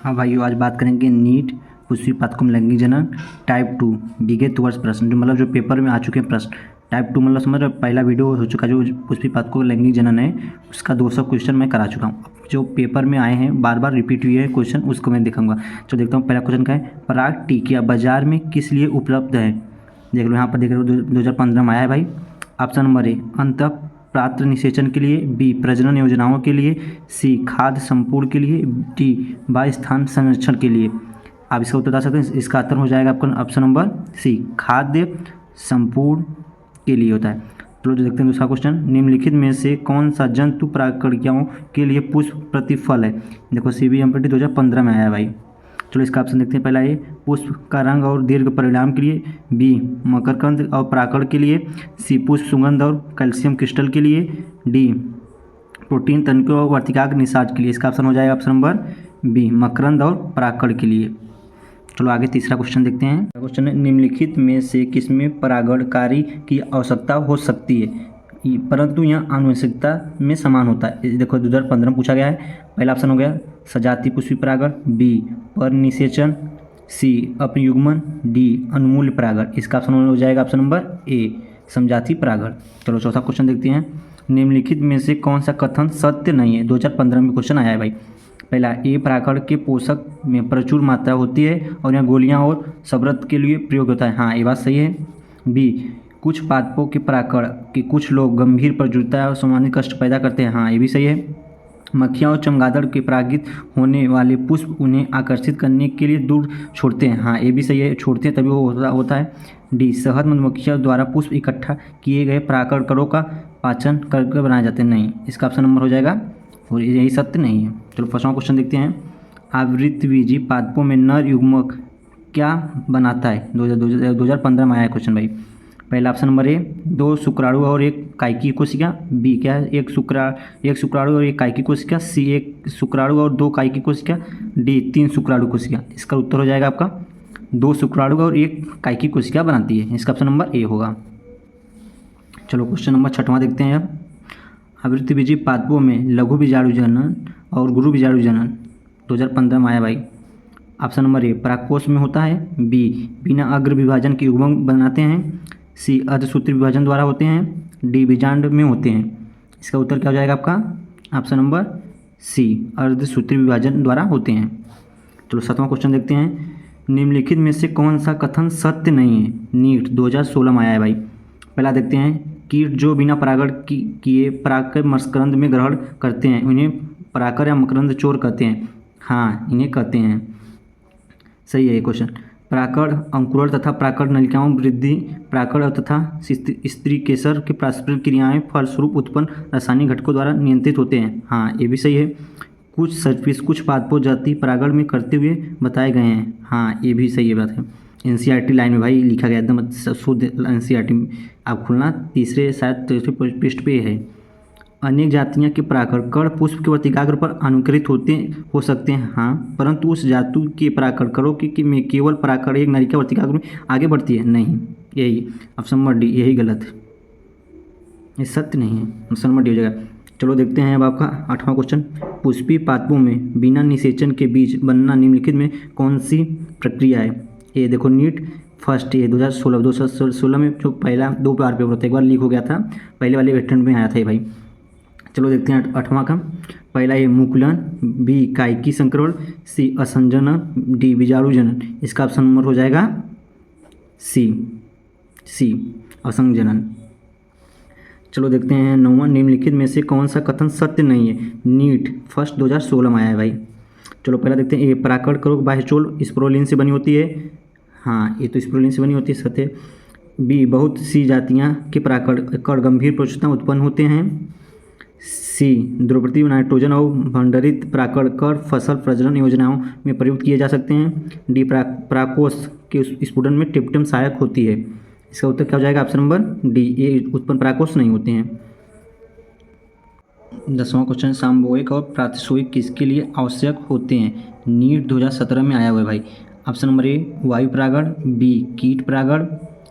हाँ भाइयों, आज बात करेंगे नीट पुष्पी पातकुम लैंगिक जनन टाइप 2 विगत वर्ष प्रश्न, जो मतलब जो पेपर में आ चुके हैं प्रश्न। टाइप 2 मतलब समझ रहे हो, पहला वीडियो हो चुका जो पुष्पी पातकुम लैंगिक जनन है, उसका 200 क्वेश्चन मैं करा चुका हूँ। जो पेपर में आए हैं बार बार रिपीट हुए हैं क्वेश्चन, उसको मैं दिखाऊंगा। तो देखता हूँ पहला क्वेश्चन क्या है। पराग टीकिया बाजार में किस लिए उपलब्ध है? देख लो यहाँ पर, देख रहे हो 2015 में आया है भाई। ऑप्शन नंबर ए अंत पात्र निषेचन के लिए, बी प्रजनन योजनाओं के लिए, सी खाद्य संपूर्ण के लिए, डी बाह्य स्थान संरक्षण के लिए। आप इसका उत्तर बता सकते हैं। इसका उत्तर हो जाएगा आपका ऑप्शन नंबर सी खाद्य संपूर्ण के लिए होता है। चलो जो देखते हैं दूसरा क्वेश्चन। निम्नलिखित में से कौन सा जंतु प्रक्रियाओं के लिए पुष्प प्रतिफल है? देखो CBMPT 2015 में आया है भाई। चलो इसका ऑप्शन देखते हैं। पहला ए पुष्प का रंग और दीर्घ परिणाम के लिए, बी मकरकंद और परागण के लिए, सी पुष्प सुगंध और कैल्शियम क्रिस्टल के लिए, डी प्रोटीन तंत्रों और वर्तिकाग्र निषाद के लिए। इसका ऑप्शन हो जाएगा ऑप्शन नंबर बी मकरंद और परागण के लिए। चलो आगे तीसरा क्वेश्चन देखते हैं। क्वेश्चन है निम्नलिखित में से किसमें परागणकारी की आवश्यकता हो सकती है परंतु यह आनुवंशिकता में समान होता है? देखो 2015 में पूछा गया है। पहला ऑप्शन हो गया सजातीय पुष्पी परागण, बी पर निषेचन, सी अपयुग्मन, डी अनुमूल्य परागण। इसका ऑप्शन हो जाएगा ऑप्शन नंबर ए समजातीय परागण। चलो चौथा क्वेश्चन देखते हैं। निम्नलिखित में से कौन सा कथन सत्य नहीं है? 2015 में क्वेश्चन आया है भाई। पहला ए परागण के पोषक में प्रचुर मात्रा होती है और यह गोलियां और शबरत के लिए प्रयोग होता है। हाँ, ये बात सही है। बी कुछ पादपों के परागण के कुछ लोग गंभीर प्रज्वलता और सामान्य कष्ट पैदा करते हैं। हाँ, ये भी सही है। मक्खियाँ और चमगादड़ के परागित होने वाले पुष्प उन्हें आकर्षित करने के लिए दूर छोड़ते हैं। हाँ, ये भी सही है, छोड़ते हैं तभी वो होता है। डी शहद मधुमक्खियों द्वारा पुष्प इकट्ठा किए गए परागकणों का पाचन करके बनाए जाते हैं। नहीं, इसका ऑप्शन नंबर हो जाएगा और यही सत्य नहीं है। चलो फर्स्ट क्वेश्चन देखते हैं। आवृतबीजी पादपों में नर युग्मक क्या बनाता है? 2015 में आया है क्वेश्चन भाई। पहला ऑप्शन नंबर ए 2 शुक्राणु और एक कायकी कोशिका, बी क्या है एक शुक्राणु और एक कायकी कोशिका, सी 1 शुक्राणु और 2 कायकी कोशिका, डी 3 शुक्राणु कोशिका। इसका उत्तर हो जाएगा आपका 2 शुक्राणु और 1 कायकी कोशिका बनाती है। इसका ऑप्शन नंबर ए होगा। चलो क्वेश्चन नंबर 6वां देखते हैं। अब आवृतबीजी पादपों में लघु बीजाणु जनन और गुरु बीजाणु जनन 2015 में आया भाई। ऑप्शन नंबर ए परागकोश में होता है, बी बिना अग्र विभाजन के युग्मक बनाते हैं, सी अर्धसूत्री विभाजन द्वारा होते हैं, डी बीजांड में होते हैं। इसका उत्तर क्या हो जाएगा आपका ऑप्शन नंबर सी अर्धसूत्री विभाजन द्वारा होते हैं। चलो 7वां क्वेश्चन देखते हैं। निम्नलिखित में से कौन सा कथन सत्य नहीं है? नीट 2016 में आया है भाई। पहला देखते हैं कीट जो बिना परागण किए पराग मकरंद में ग्रहण करते हैं उन्हें परागण या मकरंद चोर कहते हैं। हाँ, इन्हें कहते हैं। सही है ये क्वेश्चन। परागण अंकुरण तथा परागण नलिकाओं वृद्धि परागण तथा स्त्री केसर की पारस्परिक क्रियाएं फलस्वरूप उत्पन्न रासायनिक घटकों द्वारा नियंत्रित होते हैं। हाँ, ये भी सही है। कुछ सर्पिस कुछ पादपों जाति परागण में करते हुए बताए गए हैं। हाँ, ये भी सही है बात है। NCERT लाइन में भाई लिखा गया एकदम शुद्ध NCERT में। आप खुलना तीसरे पृष्ठ पे है। अनेक जातियां के परागण पुष्प के वर्तिकाग्र पर अनुकरित हो सकते हैं। हाँ, परंतु उस जातु के परागणों में केवल परागण एक नलिका वर्तिकाग्र में आगे बढ़ती है। नहीं, यही ऑप्शन नंबर डी यही गलत है, ये सत्य नहीं है। ऑप्शन नंबर डी हो जाएगा। चलो देखते हैं अब आपका 8वां क्वेश्चन। पुष्पी पादपों में बिना निषेचन के बीज बनना निम्नलिखित में कौन सी प्रक्रिया है? ये देखो नीट फर्स्ट ये 2016 में जो पहला 2 बार पेपर होता है, एक बार लीक हो गया था, पहले वाले अटेम्प्ट में आया था ये भाई। चलो देखते हैं 8वां का। पहला ये मुकुलन, बी कायकी संक्रमण, सी असंजनन, डी बीजाणु जनन। इसका ऑप्शन नंबर हो जाएगा सी असंजनन। चलो देखते हैं 9वां। निम्नलिखित में से कौन सा कथन सत्य नहीं है? नीट फर्स्ट 2016 में आया है भाई। चलो पहला देखते हैं। ए परागण करोग बाह्यचोल स्पोरुलिन से बनी होती है। हाँ, ये तो स्पोरुलिन से बनी होती है, सत्य। बी बहुत सी जातियाँ के परागण गंभीर प्रचुरता उत्पन्न होते हैं। सी द्रवप्रति नाइट्रोजन और भंडारित परागण फसल प्रजनन योजनाओं में प्रयुक्त किए जा सकते हैं। डी परागकोश के स्फुटन में टिप्टम सहायक होती है। इसका उत्तर क्या हो जाएगा ऑप्शन नंबर डी ये उत्पन्न परागकोश नहीं होते हैं। 10वां क्वेश्चन। सामूहिक और प्रातिशोयिक किसके लिए आवश्यक होते हैं? नीट 2017 में आया हुआ है भाई। ऑप्शन नंबर ए वायु परागण, बी कीट परागण,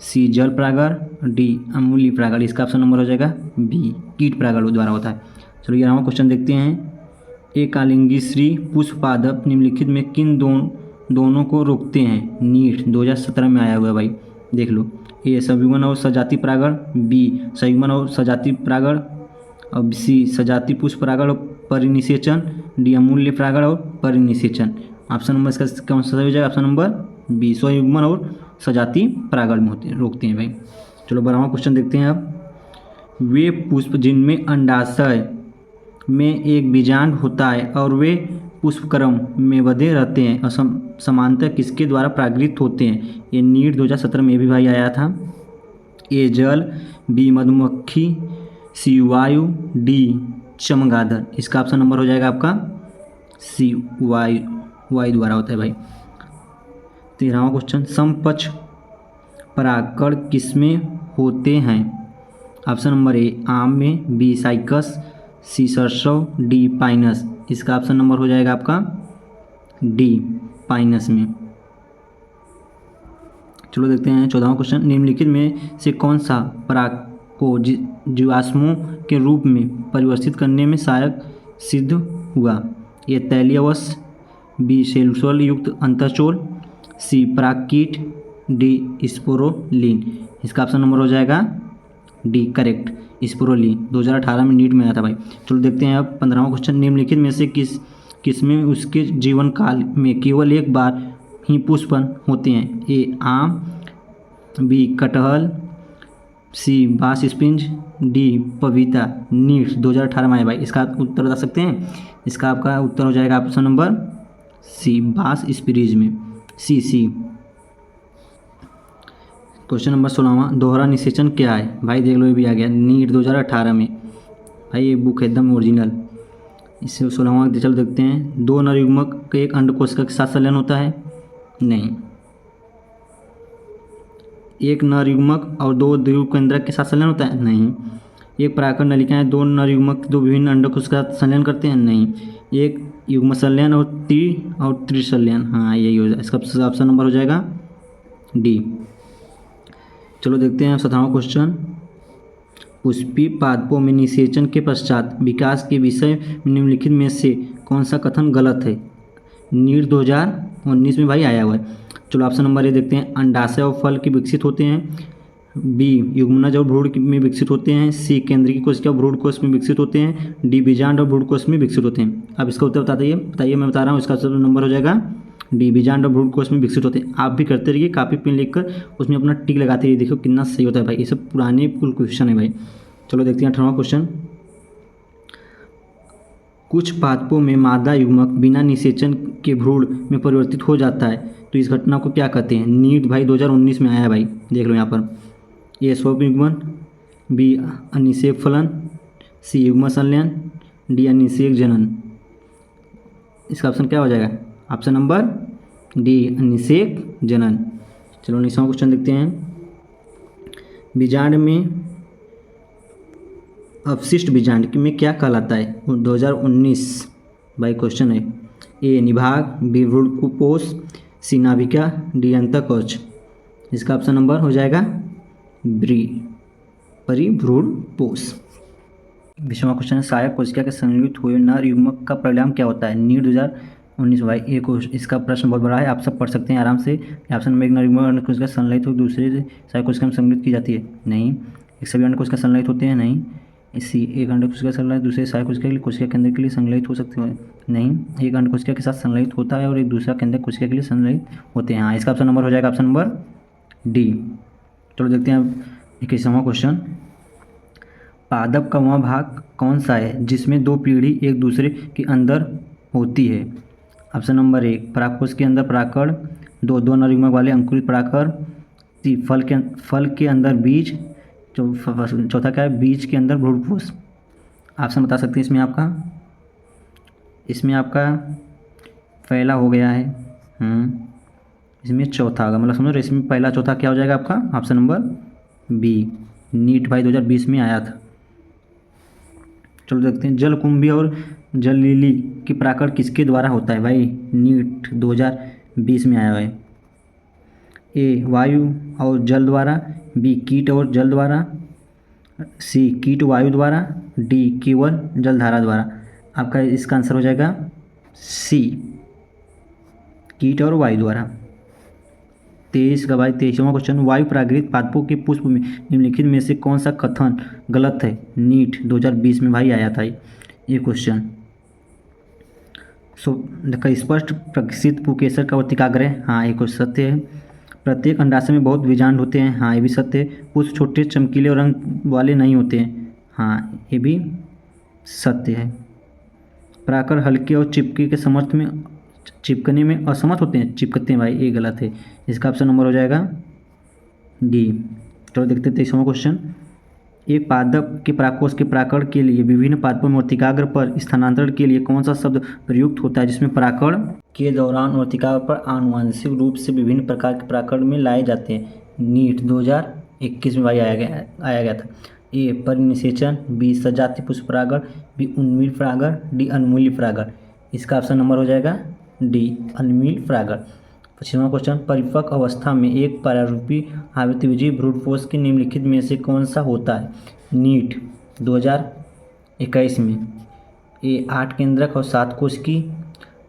सी जल परागण, डी अमूल्य परागण। इसका ऑप्शन नंबर हो जाएगा बी कीट परागण द्वारा होता है। चलो 11वां क्वेश्चन देखते हैं। एक आलिंगी श्री पुष्प पादप निम्नलिखित में किन दोनों को रोकते हैं? नीट 2017 में आया हुआ है भाई, देख लो। ए संयुग्मन और सजातीय परागण, बी संयुग्मन और सजातीय परागण, और सी सजातीय पुष्प परागण और परिनिषेचन, डी अमूल्य परागण और परिनिषेचन। ऑप्शन नंबर इसका कौन सा सही हो जाएगा? ऑप्शन नंबर बी संयुग्मन और सजातीय परागण में रोकते हैं भाई। चलो 12वां क्वेश्चन देखते हैं अब। वे पुष्प जिनमें अंडाशय में एक बीजांड होता है और वे पुष्पक्रम में बंधे रहते हैं समांतर किसके द्वारा परागित होते हैं? ये नीट 2017 में भी भाई आया था। ए जल, बी मधुमक्खी, सी वायु, डी चमगादड़। इसका ऑप्शन नंबर हो जाएगा आपका सी वायु द्वारा होता है भाई। 13वां क्वेश्चन, समपक्ष परागकण किसमें होते हैं? ऑप्शन नंबर ए आम में, बी साइकस, सी सरसों, डी पाइनस। इसका ऑप्शन नंबर हो जाएगा आपका डी पाइनस में। चलो देखते हैं 14वां क्वेश्चन, निम्नलिखित में से कौन सा पराग को जीवाश्मों के रूप में परिवर्तित करने में सहायक सिद्ध हुआ? ये तैलीयवश, बी सेलुलोज युक्त अंतःचोल, सी परागकीट, डी स्पोरोलिन। इसका ऑप्शन नंबर हो जाएगा डी करेक्ट स्पोरोलिन। 2018 में नीट में आया था भाई। चलो देखते हैं अब 15वां क्वेश्चन, निम्नलिखित में से किसमें उसके जीवन काल में केवल एक बार ही पुष्पन होते हैं? ए आम, बी कटहल, सी बांस स्पिंज, डी पपीता। नीट 2018 में आया भाई। इसका उत्तर बता सकते हैं? इसका आपका उत्तर हो जाएगा ऑप्शन नंबर सी बांस स्पिंज में, सी। क्वेश्चन नंबर 16वां, दोहरा निषेचन क्या है? भाई देख लो, ये भी आ गया नीट 2018 में भाई, ये बुक है एकदम ओरिजिनल। इससे 16वां चलो देखते हैं। दो नर युग्मक का एक अंडकोशिका के साथ संलयन होता है? नहीं। एक नर युग्मक और दो द्वितीयक केंद्रक के साथ संलयन होता है? नहीं। एक परागकण नलिकाएं दो नर युग्मक दो विभिन्न अंडकोशिका के साथ संलयन करते हैं? नहीं। एक युग्म संलयन और त्रिसंलयन, हाँ यही हो जाएगा। इसका ऑप्शन नंबर हो जाएगा डी। चलो देखते हैं 17वां क्वेश्चन, पुष्पी पादपों में निषेचन के पश्चात विकास के विषय में निम्नलिखित में से कौन सा कथन गलत है? नीट 2019 में भाई आया हुआ है। चलो ऑप्शन नंबर ए देखते हैं, अंडाशय और फल के विकसित होते हैं, बी युग्मनज और भ्रूण में विकसित होते हैं, सी केंद्रीय कोशिका और भ्रूण कोश में विकसित होते हैं, डी बीजांड और भ्रूण कोश में विकसित होते हैं। अब इसका उत्तर बताइए, मैं बता रहा हूँ। इसका नंबर हो जाएगा डी बीजांड और भ्रूण कोश में विकसित होते हैं। आप भी करते रहिए, कापी पेन लिखकर उसमें अपना टिक लगाते रहिए, देखो कितना सही होता है भाई। ये सब पुराने कुल क्वेश्चन है भाई। चलो देखते हैं 18वां क्वेश्चन, कुछ पादपों में मादा युग्मक बिना निषेचन के भ्रूण में परिवर्तित हो जाता है, तो इस घटना को क्या कहते हैं? नीट भाई 2019 में आया है भाई, देख लो यहाँ पर। ए स्वयुग्मन, बी अनिषेक फलन, सी युग्म संलयन, डी अनिषेक जनन। इसका ऑप्शन क्या हो जाएगा? ऑप्शन नंबर डी अनिषेक जनन। चलो 19वां क्वेश्चन देखते हैं, बीजांड में अवशिष्ट बीजांड में क्या कहलाता है? 2019 भाई क्वेश्चन है। ए निभाग, बी भ्रूणपोष, सी नाभिका, डी अंतःकोश। इसका ऑप्शन नंबर हो जाएगा बी परिभ्रूणपोष। 20वां क्वेश्चन है, सहायक कोशिका के संयुक्त हुए नर युग्मक का परिणाम क्या होता है? नीट 2019 भाई। एक इसका प्रश्न बहुत बड़ा है, आप सब पढ़ सकते हैं आराम से। ऑप्शन नंबर एक, नर युग्मक अन्य कोशिका संलयित हो दूसरे सहायक कोशिका में संयुक्त की जाती है? नहीं। एक सभी अन्य कोशिका संलयित होते हैं? नहीं। इसी एक अंड कोशिका संलयित दूसरे सहायक कोशिका के लिए कोशिका केंद्र के लिए संलयित हो सकते हैं? नहीं। एक अंड कोशिका के साथ संलयित होता है और एक दूसरा केंद्र कोशिका के लिए संलयित होते हैं। हाँ, इसका ऑप्शन नंबर हो जाएगा ऑप्शन नंबर डी। चलो देखते हैं 21वां क्वेश्चन, पादप का वह भाग कौन सा है जिसमें दो पीढ़ी एक दूसरे के अंदर होती है? ऑप्शन नंबर एक, परागकोश के अंदर परागकण, दो नर युग्मक वाले अंकुरित परागकण, फल के अंदर बीज, चौथा क्या है? बीज के अंदर भ्रूणपोष। ऑप्शन बता सकते हैं इसमें आपका पहला हो गया है, इसमें चौथा होगा, मतलब समझो इसमें पहला चौथा क्या हो जाएगा आपका? Option number B. नीट भाई 2020 में आया था। चलो देखते हैं, जलकुंभी और जल लिली की परागण किसके द्वारा होता है? भाई नीट 2020 में आया हुआ है। ए वायु और जल द्वारा, बी कीट और जल द्वारा, सी कीट वायु द्वारा, डी केवल जलधारा द्वारा। आपका इसका आंसर हो जाएगा सी, कीट और वायु द्वारा। 23 का भाई 23वां क्वेश्चन, वायु प्राकृतिक पादपों के पुष्प में निम्नलिखित में से कौन सा कथन गलत है? नीट 2020 में भाई आया था ये क्वेश्चन। देखा, स्पष्ट प्रकाशित पुकेसर का वर्तिकाग्र है, हाँ ये क्वेश्चन सत्य है। प्रत्येक अंडाशय में बहुत बीजांड होते हैं, हाँ ये भी सत्य है। पुष्प छोटे चमकीले और रंग वाले नहीं होते हैं, हाँ ये भी सत्य है। प्राकर हल्के और चिपकने में असमर्थ होते हैं, चिपकते हैं भाई, ये गलत है। इसका ऑप्शन नंबर हो जाएगा डी। चलो देखते हैं 23वां क्वेश्चन, एक पादप के परागकोश के परागकण के लिए विभिन्न पादपों में वर्तिकाग्र पर स्थानांतरण के लिए कौन सा शब्द प्रयुक्त होता है, जिसमें परागकण के दौरान वर्तिकाग्र पर आनुवंशिक रूप से विभिन्न प्रकार के परागकण में लाए जाते हैं? नीट 2021 में भाई आया गया था। ए परिनिषेचन, बी सजातीय पुष्प परागण, बी उन्मील परागण, डी अनमूल्य परागण। इसका ऑप्शन नंबर हो जाएगा डी, अनमूल्य परागण। 25वां क्वेश्चन, परिपक्व अवस्था में एक प्रारूपी आवृत्तिविजीय भ्रूणपोष के निम्नलिखित में से कौन सा होता है? नीट 2021 में ए 8 केंद्रक और 7 कोश की,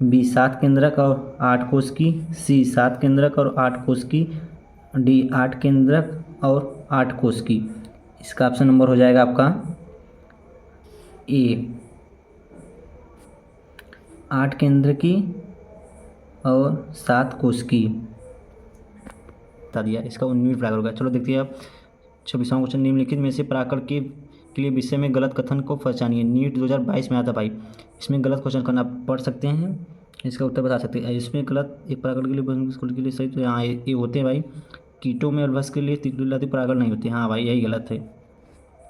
बी 7 केंद्रक और 8 कोश की, सी 7 केंद्रक और 8 कोश की, डी 8 केंद्रक और 8 कोश की। इसका ऑप्शन नंबर हो जाएगा आपका ए 8 केंद्र की और 7 कोश की, बता दिया। इसका उन्मील परागण होगा। चलो देखते हैं आप 26वां क्वेश्चन, निम्नलिखित में से परागकण के लिए विषय में गलत कथन को पहचानिए। नीट 2022 में आता भाई, इसमें गलत क्वेश्चन करना पढ़ सकते हैं, इसका उत्तर बता सकते हैं। इसमें गलत, एक परागकण के लिए सही, तो यहाँ ये होते हैं भाई, कीटों में और वस के लिए तिक्लाती परागण नहीं होते, हाँ भाई यही गलत है।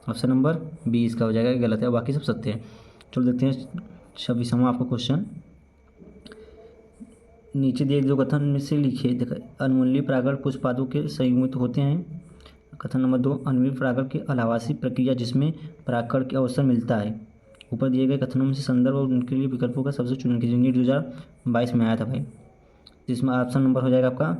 ऑप्शन नंबर बी इसका हो जाएगा, गलत है, और बाकी सब सत्य है। चलो देखते हैं 26वां आपका क्वेश्चन, नीचे दिए जो कथन में से लिखे, देखा, अनमूल्य परागण पुष्प पादपों के संयुक्त होते हैं। कथन नंबर 2, अनमूल्य परागण की अलावासी प्रक्रिया जिसमें परागकण के अवसर मिलता है। ऊपर दिए गए कथनों में से संदर्भ और उनके लिए विकल्पों का सबसे चुनाव कीजिए। नीट 2022 में आया था भाई, जिसमें ऑप्शन नंबर हो जाएगा आपका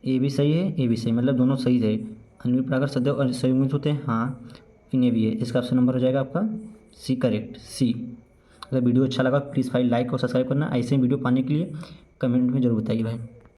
ए भी सही है, ए भी सही, मतलब दोनों सही थे। अनमूल्य परागण सदैव संयुक्त होते हैं, हाँ लेकिन ये भी है। इसका ऑप्शन नंबर हो जाएगा आपका सी, करेक्ट, सी। अगर वीडियो अच्छा लगा प्लीज़ भाई लाइक और सब्सक्राइब करना। ऐसे ही वीडियो पाने के लिए कमेंट में जरूर बताइए भाई।